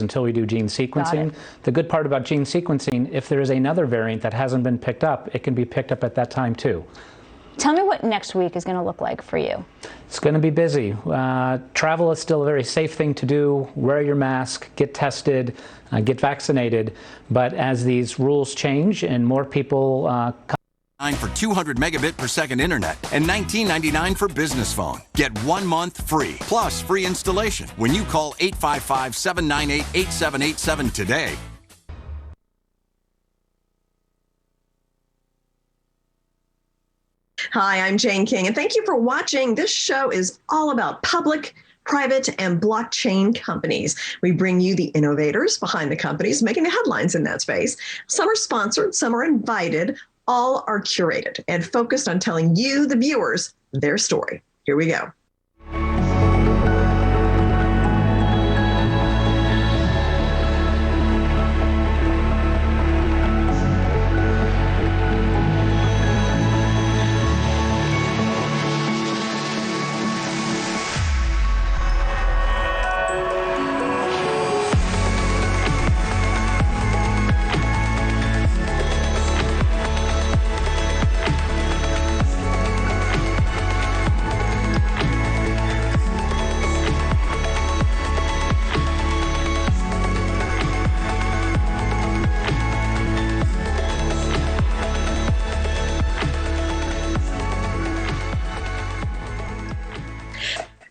until we do gene sequencing. The good part about gene sequencing, if there is another variant that hasn't been picked up, it can be picked up at that time too. Tell me what next week is going to look like for you. It's going to be busy. Travel is still a very safe thing to do. Wear your mask, get tested, get vaccinated. But as these rules change and more people for 200 megabit per second internet and $19.99 for business phone. Get 1 month free, plus free installation when you call 855-798-8787 today. Hi, I'm Jane King, and thank you for watching. This show is all about public, private, and blockchain companies. We bring you the innovators behind the companies making the headlines in that space. Some are sponsored, some are invited. All are curated and focused on telling you, the viewers, their story. Here we go.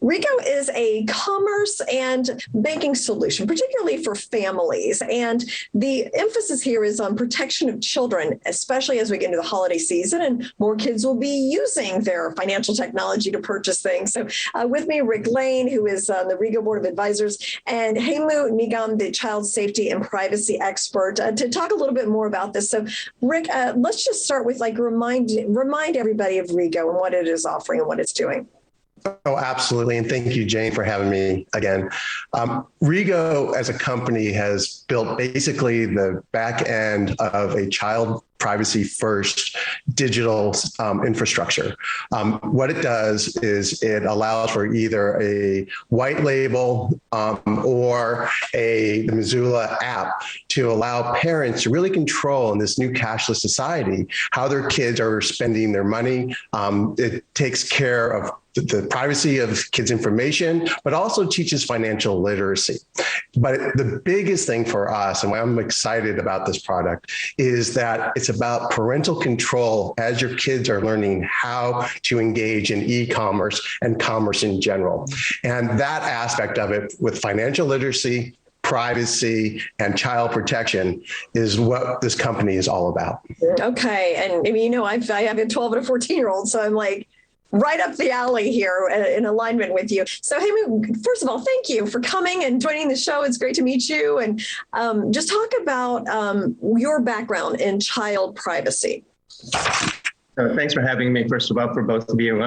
Rego is a commerce and banking solution, particularly for families. And the emphasis here is on protection of children, especially as we get into the holiday season and more kids will be using their financial technology to purchase things. So with me, Rick Lane, who is on the Rego Board of Advisors, and Hemu Nigam, the child safety and privacy expert, to talk a little bit more about this. So Rick, let's just start with remind everybody of Rego and what it is offering and what it's doing. Oh, absolutely. And thank you, Jane, for having me again. Rego as a company has built basically the back end of a child privacy first digital infrastructure. What it does is it allows for either a white label or the Mazoola app to allow parents to really control in this new cashless society how their kids are spending their money. It takes care of the privacy of kids' information, but also teaches financial literacy. But the biggest thing for us, and why I'm excited about this product, is that it's about parental control as your kids are learning how to engage in e-commerce and commerce in general. And that aspect of it with financial literacy, privacy, and child protection is what this company is all about. Okay. And I mean, I have a 12 and a 14-year-old, so I'm like, right up the alley here in alignment with you. So, Hemu, first of all, thank you for coming and joining the show. It's great to meet you. And just talk about your background in child privacy. Thanks for having me, first of all, for both of you.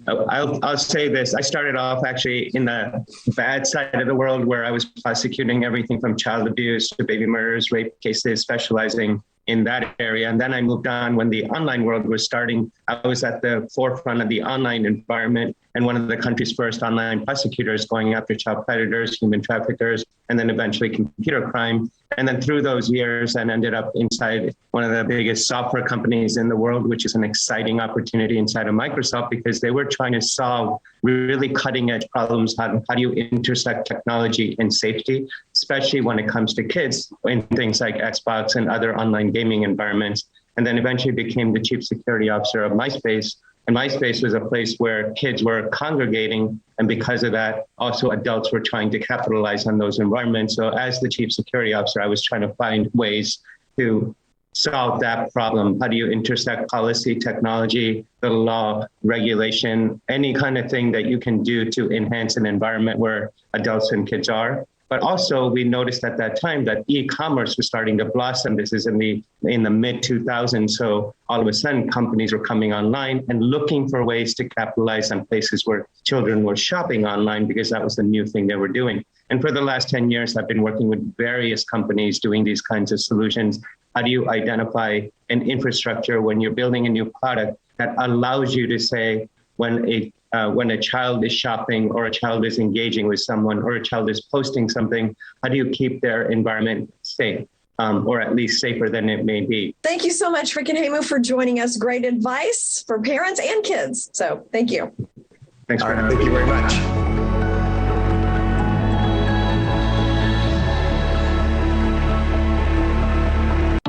I'll say this. I started off actually in the bad side of the world where I was prosecuting everything from child abuse to baby murders, rape cases, specializing in that area. And then I moved on when the online world was starting. I was at the forefront of the online environment and one of the country's first online prosecutors going after child predators, human traffickers, and then eventually computer crime. And then through those years, I ended up inside one of the biggest software companies in the world, which is an exciting opportunity inside of Microsoft because they were trying to solve really cutting edge problems. How do you intersect technology and safety, especially when it comes to kids in things like Xbox and other online gaming environments. And then eventually became the chief security officer of MySpace. And MySpace was a place where kids were congregating. And because of that, also adults were trying to capitalize on those environments. So as the chief security officer, I was trying to find ways to solve that problem. How do you intersect policy, technology, the law, regulation, any kind of thing that you can do to enhance an environment where adults and kids are? But also we noticed at that time that e-commerce was starting to blossom. This is in the mid 2000s. So all of a sudden companies were coming online and looking for ways to capitalize on places where children were shopping online because that was the new thing they were doing. And for the last 10 years, I've been working with various companies doing these kinds of solutions. How do you identify an infrastructure when you're building a new product that allows you to say, when a when a child is shopping or a child is engaging with someone or a child is posting something, how do you keep their environment safe? Or at least safer than it may be. Thank you so much, Rick and Hemu, for joining us. Great advice for parents and kids. So thank you. Thanks for having me. Thank you very much.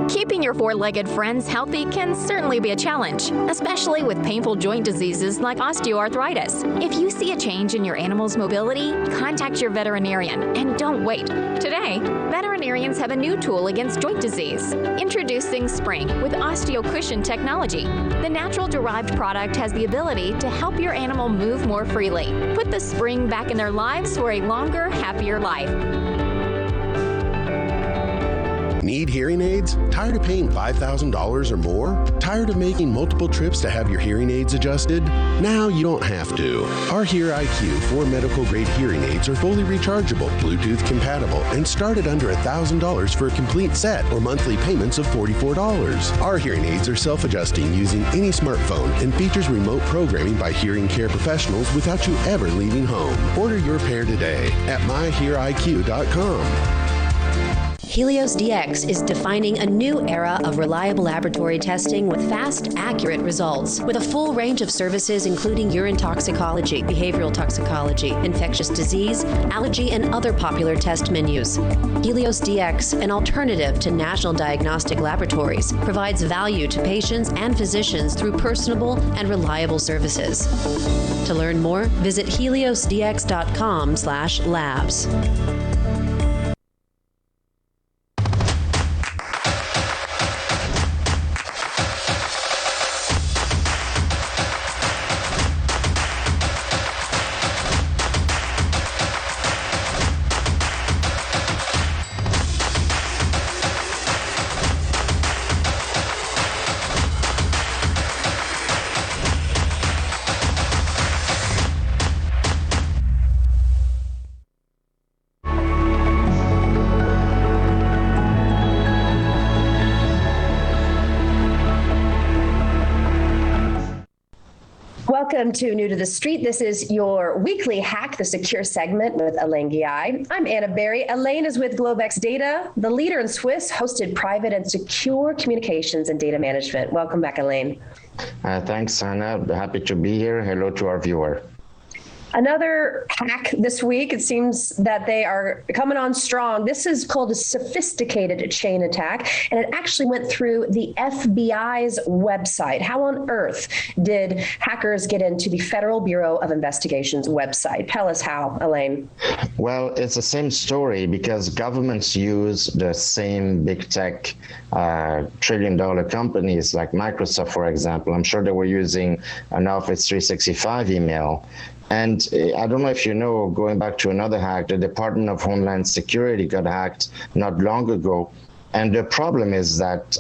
Keeping your four-legged friends healthy can certainly be a challenge, especially with painful joint diseases like osteoarthritis. If you see a change in your animal's mobility, contact your veterinarian and don't wait. Today, veterinarians have a new tool against joint disease. Introducing Spring with OsteoCushion technology. The natural-derived product has the ability to help your animal move more freely. Put the spring back in their lives for a longer, happier life. Need hearing aids? Tired of paying $5,000 or more? Tired of making multiple trips to have your hearing aids adjusted? Now you don't have to. Our Hear IQ 4 medical-grade hearing aids are fully rechargeable, Bluetooth compatible, and start at under $1,000 for a complete set or monthly payments of $44. Our hearing aids are self-adjusting using any smartphone and features remote programming by hearing care professionals without you ever leaving home. Order your pair today at myheariq.com. Helios DX is defining a new era of reliable laboratory testing with fast, accurate results. With a full range of services including urine toxicology, behavioral toxicology, infectious disease, allergy, and other popular test menus. Helios DX, an alternative to national diagnostic laboratories, provides value to patients and physicians through personable and reliable services. To learn more, visit heliosdx.com/labs. Welcome to New to the Street. This is your weekly Hack the Secure segment with Elaine Guy. I'm Anna Berry. Elaine is with GlobeX Data, the leader in SWISF hosted private and secure communications and data management. Welcome back, Elaine. Thanks, Anna. Happy to be here. Hello to our viewer. Another hack this week. It seems that they are coming on strong. This is called a sophisticated chain attack, and it actually went through the FBI's website. How on earth did hackers get into the Federal Bureau of Investigation's website? Tell us how, Elaine. Well, it's the same story because governments use the same big tech trillion-dollar companies like Microsoft, for example. I'm sure they were using an Office 365 email. And I don't know if you know, going back to another hack, the Department of Homeland Security got hacked not long ago. And the problem is that,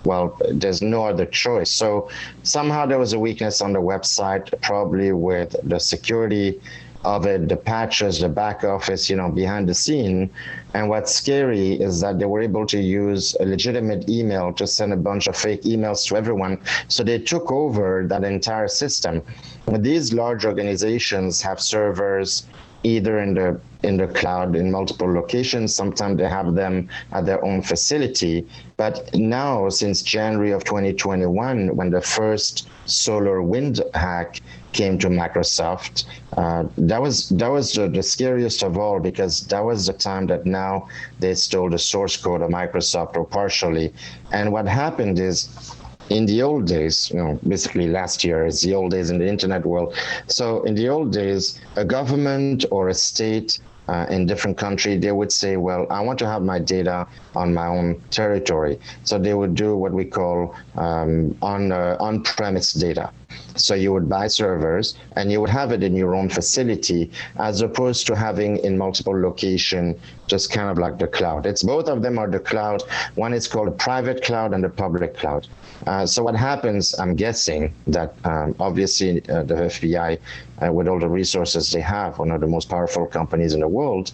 well, there's no other choice. So somehow there was a weakness on the website, probably with the security of it, the patches, the back office, behind the scene. And what's scary is that they were able to use a legitimate email to send a bunch of fake emails to everyone. So they took over that entire system. These large organizations have servers either in the cloud in multiple locations. Sometimes they have them at their own facility. But now, since January of 2021, when the first solar wind hack came to Microsoft, that was the scariest of all, because that was the time that now they stole the source code of Microsoft, or partially. And what happened is, in the old days, basically last year is the old days in the internet world. So in the old days, a government or a state in different country, they would say, well, I want to have my data on my own territory. So they would do what we call on-premise data. So you would buy servers and you would have it in your own facility, as opposed to having in multiple locations, just kind of like the cloud. It's both of them are the cloud. One is called a private cloud and the public cloud. So what happens, I'm guessing that obviously the FBI, with all the resources they have, one of the most powerful companies in the world,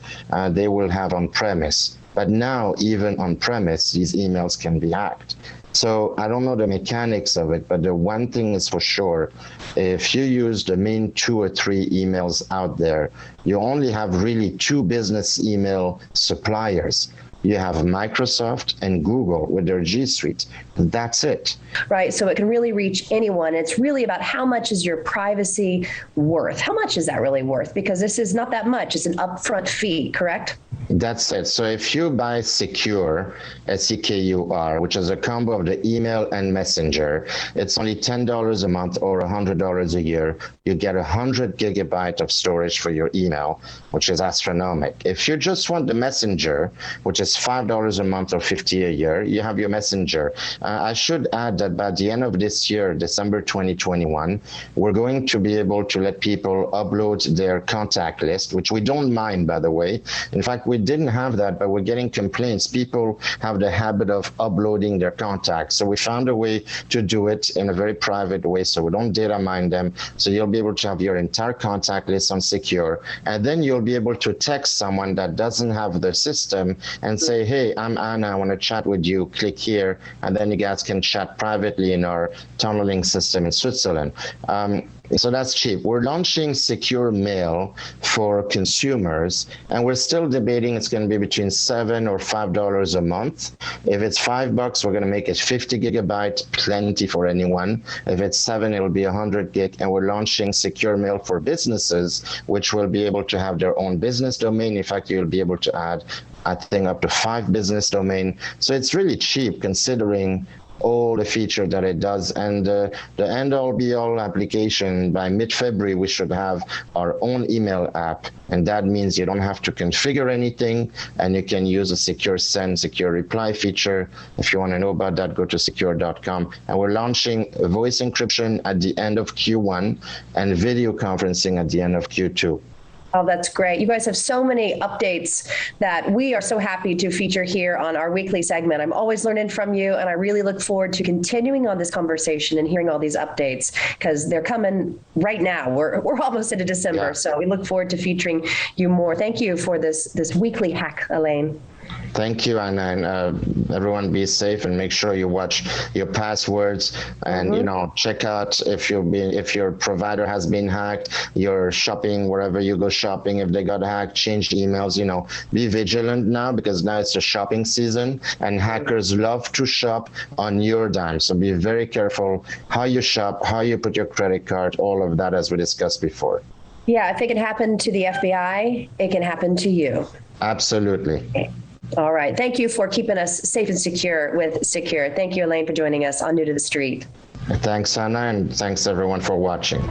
they will have on-premise But now, even on premise, these emails can be hacked. So I don't know the mechanics of it, but the one thing is for sure, if you use the main 2 or 3 emails out there, you only have really 2 business email suppliers. You have Microsoft and Google with their G Suite. That's it. Right. So it can really reach anyone. It's really about how much is your privacy worth? How much is that really worth? Because this is not that much. It's an upfront fee, correct? That's it. So if you buy Secure, SEKUR, which is a combo of the email and messenger, it's only $10 a month or $100 a year. You get 100 gigabyte of storage for your email, which is astronomical. If you just want the messenger, which is $5 a month or $50 a year, you have your messenger. I should add that by the end of this year, December 2021, we're going to be able to let people upload their contact list, which we don't mind, by the way. In fact, we didn't have that, but we're getting complaints. People have the habit of uploading their contacts. So we found a way to do it in a very private way, so we don't data mine them. So you'll be able to have your entire contact list on Secure, and then you'll be able to text someone that doesn't have the system and say, hey, I'm Anna, I want to chat with you, click here, and then you guys can chat privately in our tunneling system in Switzerland. So that's cheap. We're launching Secure Mail for consumers, and we're still debating it's going to be between $7 or $5 a month. If it's $5, we're going to make it 50 gigabyte, plenty for anyone. If it's 7, it'll be 100 gig, and we're launching Secure Mail for businesses, which will be able to have their own business domain. In fact, you'll be able to add, I think, up to 5 business domain. So it's really cheap considering all the feature that it does. And the end-all be-all application, by mid-February, we should have our own email app. And that means you don't have to configure anything, and you can use a secure send, secure reply feature. If you want to know about that, go to secure.com. And we're launching voice encryption at the end of Q1 and video conferencing at the end of Q2. Oh, that's great. You guys have so many updates that we are so happy to feature here on our weekly segment. I'm always learning from you, and I really look forward to continuing on this conversation and hearing all these updates, because they're coming right now. We're almost into December, so we look forward to featuring you more. Thank you for this weekly hack, Elaine. Thank you, Anna, and everyone be safe and make sure you watch your passwords and check out if your provider has been hacked, your shopping, wherever you go shopping, if they got hacked, change emails. Be vigilant now, because now it's the shopping season and hackers love to shop on your dime. So be very careful how you shop, how you put your credit card, all of that, as we discussed before. Yeah, if it can happen to the FBI, it can happen to you. Absolutely. Okay. All right. Thank you for keeping us safe and secure with Secure. Thank you, Elaine, for joining us on New to the Street. Thanks, Anna, and thanks everyone for watching.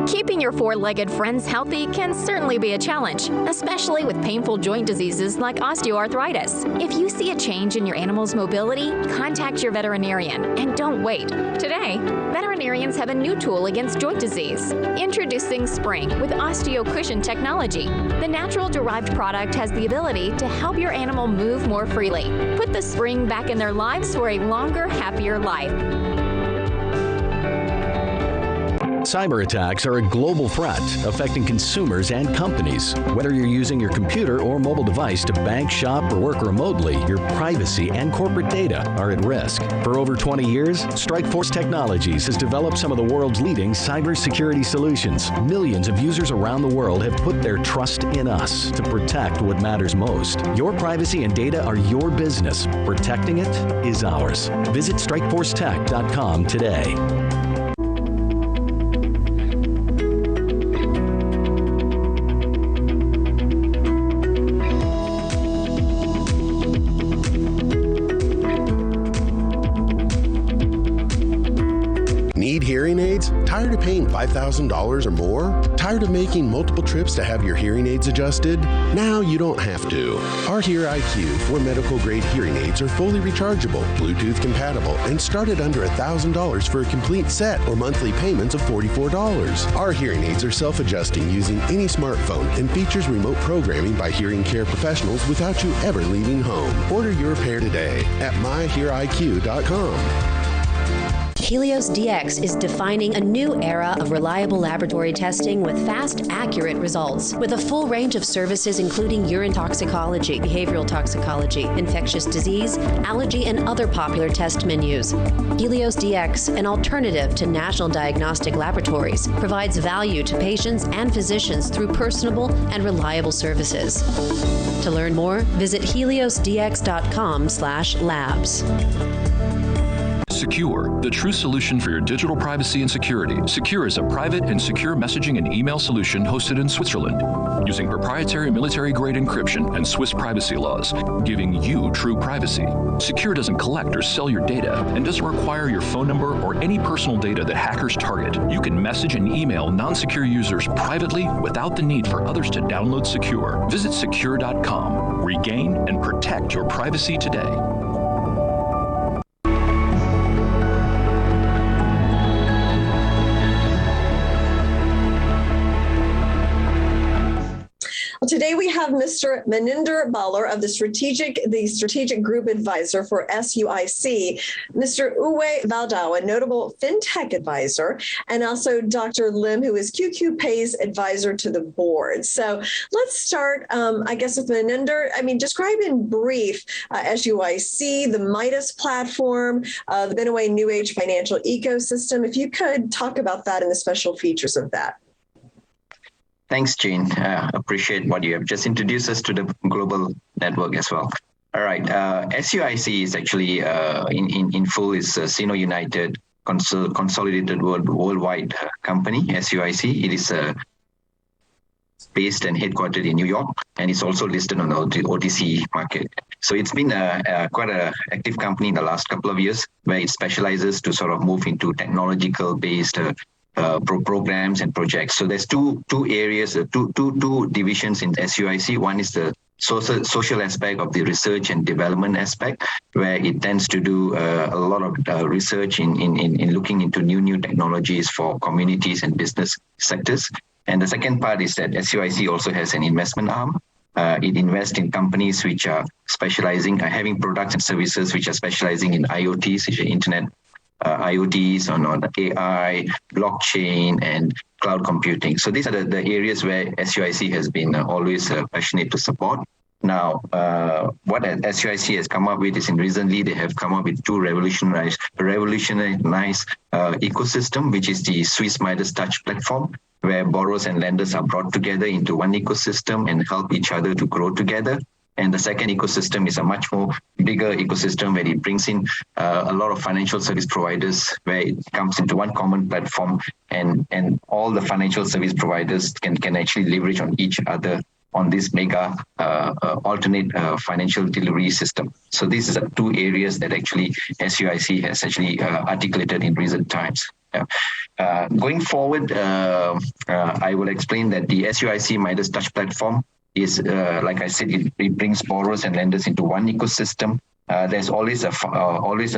Keeping your four-legged friends healthy can certainly be a challenge, especially with painful joint diseases like osteoarthritis. If you see a change in your animal's mobility, contact your veterinarian and don't wait. Today, veterinarians have a new tool against joint disease. Introducing Spring with OsteoCushion technology. The natural-derived product has the ability to help your animal move more freely. Put the spring back in their lives for a longer, happier life. Cyber attacks are a global threat affecting consumers and companies. Whether you're using your computer or mobile device to bank, shop, or work remotely, your privacy and corporate data are at risk. For over 20 years, Strikeforce Technologies has developed some of the world's leading cybersecurity solutions. Millions of users around the world have put their trust in us to protect what matters most. Your privacy and data are your business. Protecting it is ours. Visit StrikeForceTech.com today. Need hearing aids? Tired of paying $5,000 or more? Tired of making multiple trips to have your hearing aids adjusted? Now you don't have to. Our Hear IQ 4 medical grade hearing aids are fully rechargeable, Bluetooth compatible, and start at under $1,000 for a complete set or monthly payments of $44. Our hearing aids are self-adjusting using any smartphone and features remote programming by hearing care professionals without you ever leaving home. Order your pair today at myheariq.com. Helios DX is defining a new era of reliable laboratory testing with fast, accurate results. With a full range of services including urine toxicology, behavioral toxicology, infectious disease, allergy, and other popular test menus. Helios DX, an alternative to national diagnostic laboratories, provides value to patients and physicians through personable and reliable services. To learn more, visit heliosdx.com/labs. Secure, the true solution for your digital privacy and security. Secure is a private and secure messaging and email solution hosted in Switzerland, using proprietary military-grade encryption and Swiss privacy laws, giving you true privacy. Secure doesn't collect or sell your data and doesn't require your phone number or any personal data that hackers target. You can message and email non-secure users privately without the need for others to download Secure. Visit secure.com. Regain and protect your privacy today. Today we have Mr. Maninder Baller of the Strategic Group Advisor for SUIC, Mr. Uwe Valdau, a notable FinTech advisor, and also Dr. Lim, who is QQPay's advisor to the board. So let's start, I guess, with Maninder. I mean, describe in brief SUIC, the Midas platform, the Benaway New Age financial ecosystem. If you could talk about that and the special features of that. Thanks, Jane. Appreciate what you have just introduced us to the global network as well. All right. SUIC is actually in full is Sino United Consolidated Worldwide Company, SUIC. It is based and headquartered in New York, and it's also listed on the OTC market. So it's been quite an active company in the last couple of years, where it specializes to sort of move into technological-based programs and projects. So there's two areas, two divisions in SUIC. One is the social aspect of the research and development aspect, where it tends to do a lot of research in looking into new technologies for communities and business sectors. And the second part is that SUIC also has an investment arm. It invests in companies which are specializing, having products and services which are specializing in IoTs, which are internet IoTs, on AI, blockchain, and cloud computing. So these are the areas where SUIC has been always passionate to support. Now, what SUIC has come up with is, recently they have come up with two revolutionized ecosystem, which is the Swiss Midas Touch platform, where borrowers and lenders are brought together into one ecosystem and help each other to grow together. And the second ecosystem is a much more bigger ecosystem, where it brings in a lot of financial service providers, where it comes into one common platform, and all the financial service providers can actually leverage on each other on this mega alternate financial delivery system. So these are two areas that actually SUIC has actually articulated in recent times. Going forward, I will explain that the SUIC Midas Touch platform is, like I said, it brings borrowers and lenders into one ecosystem. There's always a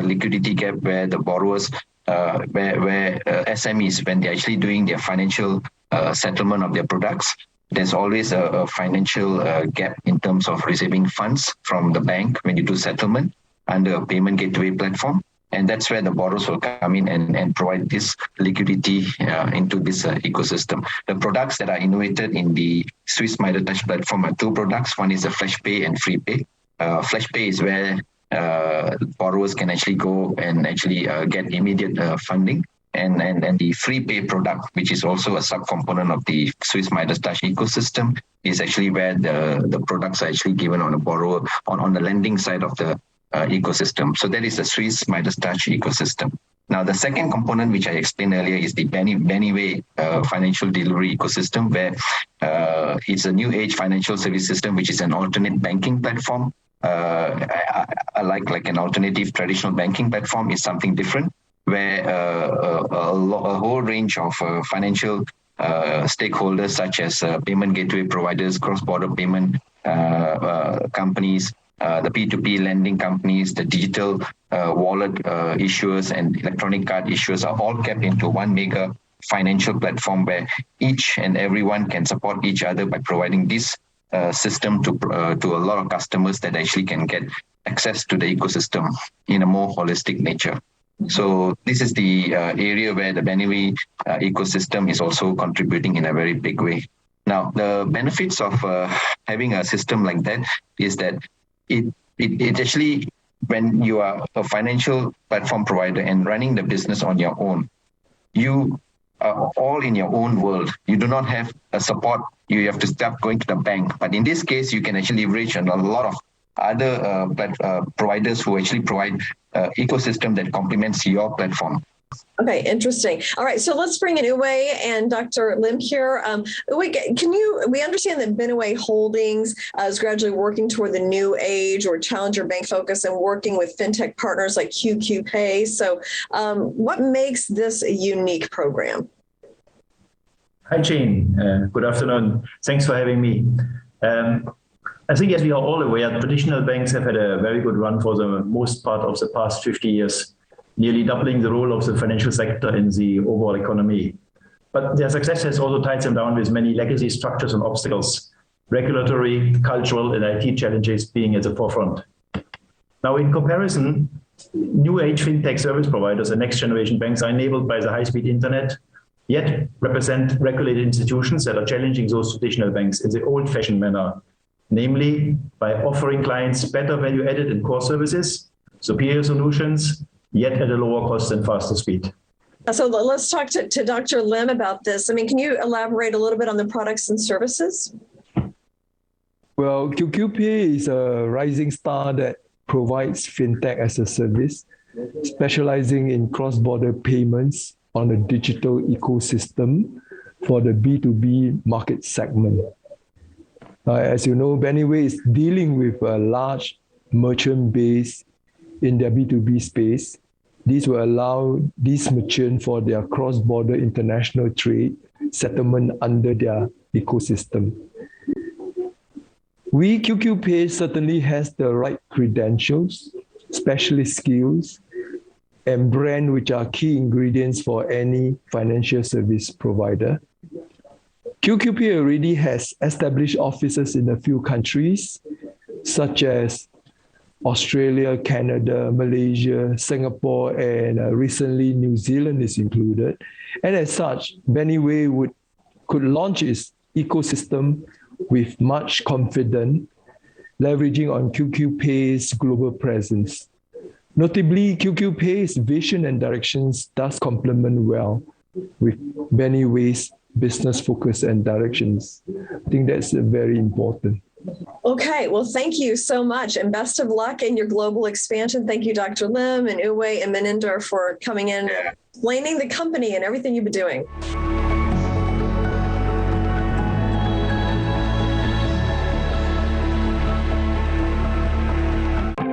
liquidity gap where the borrowers, where SMEs, when they're actually doing their financial settlement of their products, there's always a financial gap in terms of receiving funds from the bank when you do settlement under a payment gateway platform. And that's where the borrowers will come in and provide this liquidity into this ecosystem. The products that are innovated in the Swiss Midas Touch platform are two products. One is the Flash Pay and Free Pay. Flash Pay is where borrowers can actually go and actually get immediate funding. And the Free Pay product, which is also a subcomponent of the Swiss Midas Touch ecosystem, is actually where the products are actually given on a borrower on the lending side of the ecosystem. So that is the Swiss Midas Touch ecosystem. Now, the second component, which I explained earlier, is the Benaway financial delivery ecosystem, where it's a new age financial service system, which is an alternate banking platform. Like an alternative traditional banking platform is something different, where a whole range of financial stakeholders, such as payment gateway providers, cross-border payment companies, the P2P lending companies, the digital wallet issuers, and electronic card issuers are all kept into one mega financial platform, where each and everyone can support each other by providing this system to a lot of customers that actually can get access to the ecosystem in a more holistic nature. So this is the area where the Benaway ecosystem is also contributing in a very big way. Now, the benefits of having a system like that is that it actually, when you are a financial platform provider and running the business on your own, you are all in your own world. You do not have a support. You have to start going to the bank. But in this case, you can actually leverage on a lot of other providers who actually provide ecosystem that complements your platform. Okay, interesting. All right, so let's bring in Uwe and Dr. Lim here. Uwe, we understand that Benaway Holdings is gradually working toward the new age or challenger bank focus and working with fintech partners like QQ Pay. So what makes this a unique program? Hi, Jane. Good afternoon. Thanks for having me. I think, as we are all aware, traditional banks have had a very good run for the most part of the past 50 years, nearly doubling the role of the financial sector in the overall economy. But their success has also tied them down with many legacy structures and obstacles, regulatory, cultural, and IT challenges being at the forefront. Now, in comparison, new age fintech service providers and next generation banks are enabled by the high-speed internet, yet represent regulated institutions that are challenging those traditional banks in the old-fashioned manner, namely by offering clients better value-added and core services, superior solutions, yet at a lower cost and faster speed. So let's talk to Dr. Lim about this. I mean, can you elaborate a little bit on the products and services? Well, QQ Pay is a rising star that provides fintech as a service, specializing in cross-border payments on a digital ecosystem for the B2B market segment. As you know, Benaway is dealing with a large merchant base in their B2B space. This will allow these merchants for their cross-border international trade settlement under their ecosystem. QQ Pay certainly has the right credentials, specialist skills, and brand, which are key ingredients for any financial service provider. QQ Pay already has established offices in a few countries, such as Australia, Canada, Malaysia, Singapore, and recently New Zealand is included. And as such, Benaway could launch its ecosystem with much confidence, leveraging on QQ Pay's global presence. Notably, QQ Pay's vision and directions does complement well with Benaway's business focus and directions. I think that's very important. Okay, well, thank you so much, and best of luck in your global expansion. Thank you, Dr. Lim and Uwe and Maninder, for coming in, explaining the company and everything you've been doing.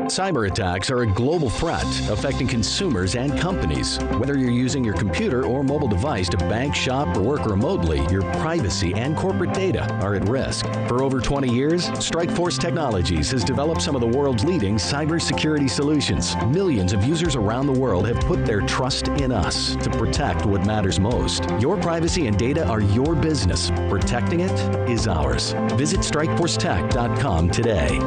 Cyber attacks are a global threat affecting consumers and companies. Whether you're using your computer or mobile device to bank, shop, or work remotely, your privacy and corporate data are at risk. For over 20 years, Strikeforce Technologies has developed some of the world's leading cybersecurity solutions. Millions of users around the world have put their trust in us to protect what matters most. Your privacy and data are your business. Protecting it is ours. Visit strikeforcetech.com today.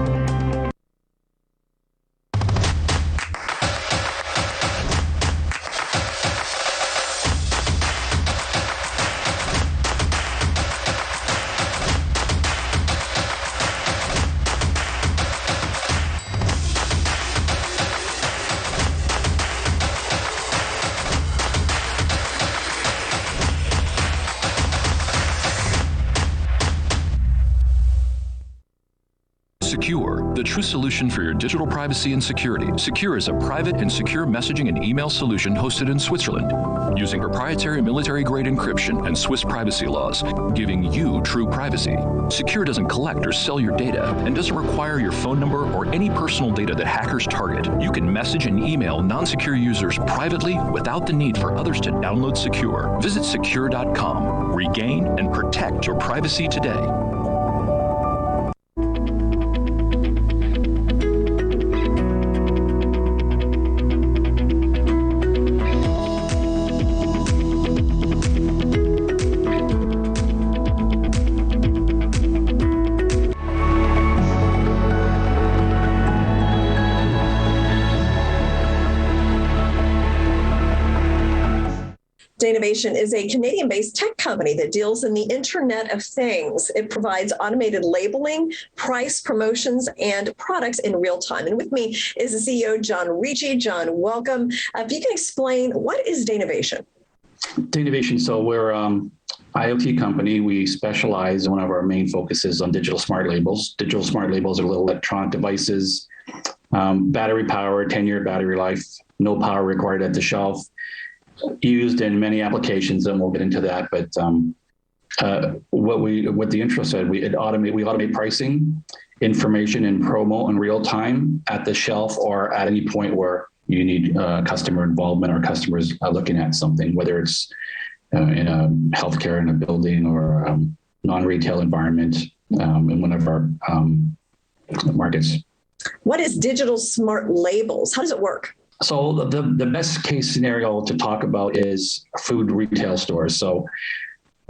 Secure, the true solution for your digital privacy and security. Secure is a private and secure messaging and email solution hosted in Switzerland, using proprietary military-grade encryption and Swiss privacy laws, giving you true privacy. Secure doesn't collect or sell your data and doesn't require your phone number or any personal data that hackers target. You can message and email non-secure users privately without the need for others to download Secure. Visit secure.com. Regain and protect your privacy today. Danavation is a Canadian-based tech company that deals in the Internet of Things. It provides automated labeling, price, promotions, and products in real time. And with me is the CEO, John Ricci. John, welcome. If you can explain, what is Danavation? Danavation, so we're IoT company. We specialize, one of our main focuses on digital smart labels. Digital smart labels are little electronic devices, battery power, 10-year battery life, no power required at the shelf, used in many applications, and we'll get into that. But what the intro said, we automate pricing, information, and promo in real time at the shelf or at any point where you need customer involvement or customers looking at something, whether it's in a healthcare, in a building, or non-retail environment in one of our markets. What is digital smart labels? How does it work? So the best case scenario to talk about is food retail stores. So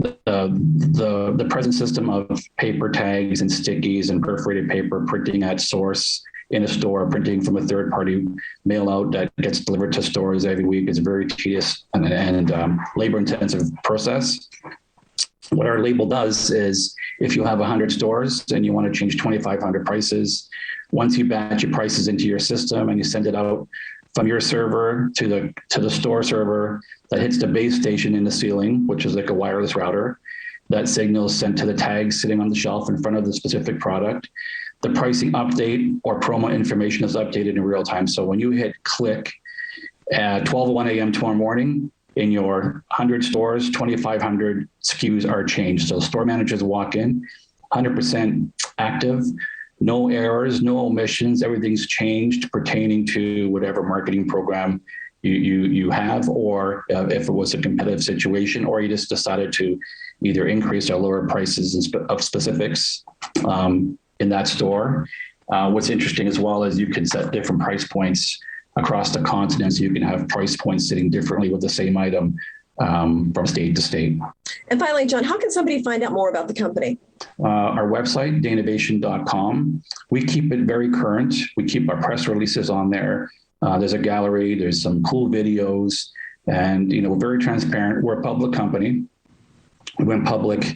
the present system of paper tags and stickies and perforated paper printing at source in a store, printing from a third-party mail out that gets delivered to stores every week is a very tedious and labor-intensive process. What our label does is, if you have 100 stores and you want to change 2,500 prices, once you batch your prices into your system and you send it out from your server to the store server, that hits the base station in the ceiling, which is like a wireless router. That signal is sent to the tag sitting on the shelf in front of the specific product. The pricing update or promo information is updated in real time. So when you hit click at 12:01 a.m. tomorrow morning, in your 100 stores, 2,500 SKUs are changed. So store managers walk in, 100% active, no errors, no omissions, everything's changed pertaining to whatever marketing program you have, or if it was a competitive situation, or you just decided to either increase or lower prices of specifics in that store. What's interesting as well is you can set different price points across the continent, so you can have price points sitting differently with the same item from state to state. And finally, John, how can somebody find out more about the company? Our website, danavation.com. We keep it very current. We keep our press releases on there. There's a gallery, there's some cool videos, and we're very transparent. We're a public company. We went public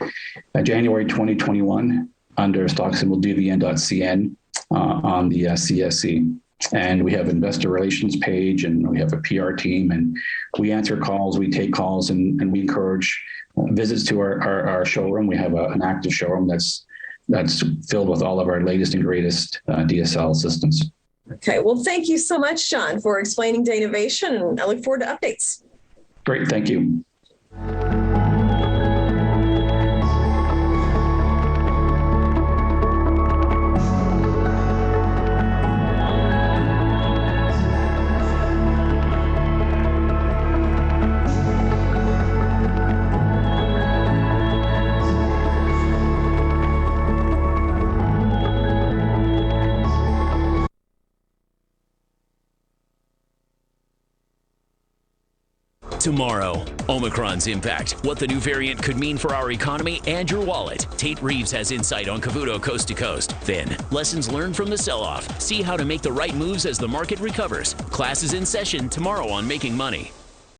January 2021 under stock symbol DVN.CN on the CSE. And we have investor relations page, and we have a PR team, and we answer calls, we take calls, and we encourage visits to our showroom. We have an active showroom that's filled with all of our latest and greatest DSL systems. Okay, well, thank you so much, John, for explaining Danavation, and I look forward to updates. Great, thank you. Tomorrow, Omicron's impact, what the new variant could mean for our economy and your wallet. Tate Reeves has insight on Cavuto Coast to Coast. Then, lessons learned from the sell-off. See how to make the right moves as the market recovers. Class is in session tomorrow on Making Money.